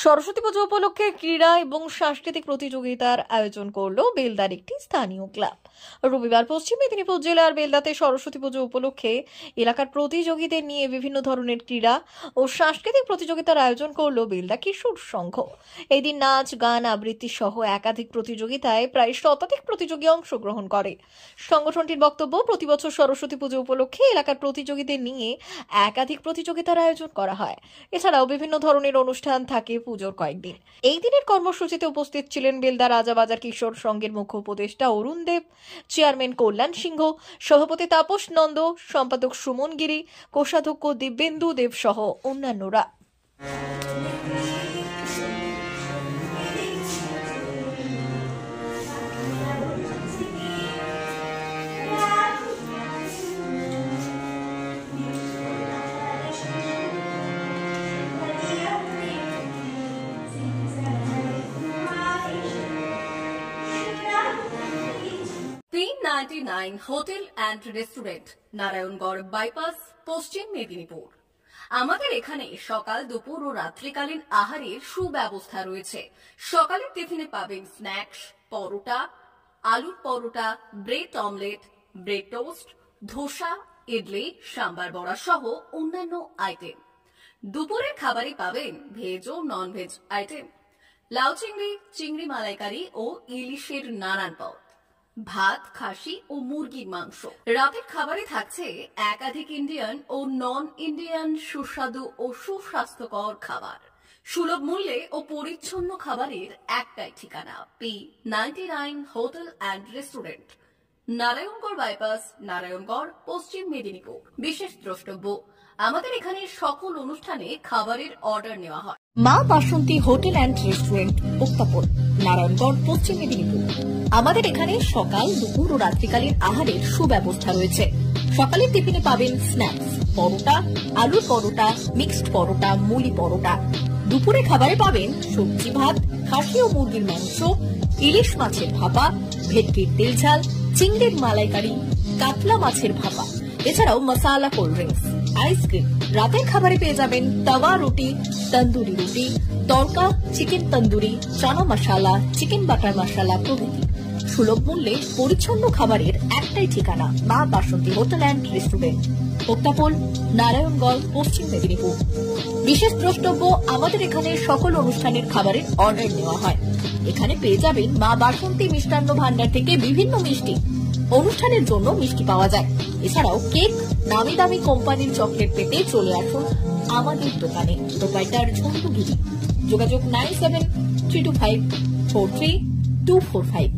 সরস্বতী পুজো উপলক্ষে ক্রীড়া এবং সাংস্কৃতিক প্রতিযোগিতার আয়োজন করলো বেলদার একটি স্থানীয় ক্লাব। রবিবার পশ্চিম মেদিনীপুর জেলার বেলদাতে সরস্বতী পুজো উপলক্ষে এলাকার প্রতিযোগীদের নিয়ে বিভিন্ন ধরনের ক্রীড়া ও সাংস্কৃতিক প্রতিযোগিতার আয়োজন করলো বেলদা কিশোর সংঘ। এই দিন নাচ, গান, আবৃত্তি সহ একাধিক প্রতিযোগিতায় প্রায় শতাধিক প্রতিযোগী অংশগ্রহণ করে। সংগঠনটির বক্তব্য, প্রতি বছর সরস্বতী পুজো উপলক্ষে এলাকার প্রতিযোগীদের নিয়ে একাধিক প্রতিযোগিতার আয়োজন করা হয়। এছাড়াও বিভিন্ন ধরনের অনুষ্ঠান থাকে পুজোর কয়েকদিন। এই দিনের কর্মসূচিতে উপস্থিত ছিলেন বেলদা রাজাবাজার কিশোর সংঘের মুখ্য উপদেষ্টা অরুণ দেব, চেয়ারম্যান কল্যাণ সিংহ, সভাপতি তাপস নন্দ, সম্পাদক সুমন গিরি, কোষাধ্যক্ষ দিব্যেন্দু দেব সহ অন্যান্যরা। P99 hotel and restaurant, Narayangarh bypass, পশ্চিম মেদিনীপুর। আমাদের এখানে সকাল, দুপুর ও রাত্রিকালীন আহারের সুব্যবস্থা রয়েছে। সকালের টিফিনে পাবেন স্ন্যাক্স, পরোটা, আলুর paratha, bread omelette, bread toast, dosa, idli, sambar vada সহ অন্যান্য আইটেম। দুপুরের খাবারে পাবেন ভেজ ও নন ভেজ আইটেম, লাউ চিংড়ি, চিংড়ি মালাইকারি ও ইলিশের নানান পদ, ভাত, খাসি ও মুরগির মাংস। রাতের খাবারে থাকছে একাধিক ইন্ডিয়ান ও নন ইন্ডিয়ান সুস্বাদু ও সুস্বাস্থ্যকর খাবার। সুলভ মূল্যে ও পরিচ্ছন্ন খাবারের একটাই ঠিকানা, P99 hotel and restaurant, Narayangarh bypass, Narayangarh, পশ্চিম মেদিনীপুর। বিশেষ দ্রষ্টব্য, আমাদের এখানে সকল অনুষ্ঠানে খাবারের অর্ডার নেওয়া হয়। মা বাসন্তী হোটেল অ্যান্ড রেস্টুরেন্ট, উত্তাপন, নারায়ণগড়, পশ্চিম মেদিনীপুর। আমাদের এখানে সকাল, দুপুর ও রাত্রিকালীন আহারের সুব্যবস্থা রয়েছে। সকালের টিফিনে পাবেন স্ন্যাক্স, পরোটা, আলুর পরোটা, মিক্সড পরোটা, মুলি পরোটা। দুপুরে খাবারে পাবেন সবজি ভাত, খাসি ও মুরগির মাংস, ইলিশ মাছের ভাপা, ভেটকির তেল ঝাল, চিংড়ির মালাইকারি, কাতলা মাছের ভাপা। এছাড়াও মশালা কোল্ড ড্রিঙ্কস, আইসক্রিম। রাতের খাবারে পেয়ে যাবেন তাওয়া রুটি, তন্দুরি রুটি, তড়কা, চিকেন তন্দুরি, চানা মশালা, চিকেন বাটার মশালা প্রভৃতি। সুলভ মূল্যে পরিচ্ছন্ন খাবারের একটাই ঠিকানা, মা বাসন্তী হোটেল অ্যান্ড রেস্টুরেন্ট, উত্তাপন, নারায়ণগড়, পশ্চিম মেদিনীপুর। বিশেষ দ্রষ্টব্য, আমাদের এখানে সকল অনুষ্ঠানের খাবারের অর্ডার নেওয়া হয়। এখানে পেয়ে যাবেন মা বাসন্তী মিষ্টান্ন ভান্ডার থেকে বিভিন্ন মিষ্টি। অনুষ্ঠানের জন্য মিষ্টি পাওয়া যায়। এছাড়াও কেক, নামি দামি কোম্পানির চকলেট পেতে চলে আসুন আমাদের দোকানে। প্রোপাইটার ঝন্টু গিরি। যোগাযোগ 9732543245।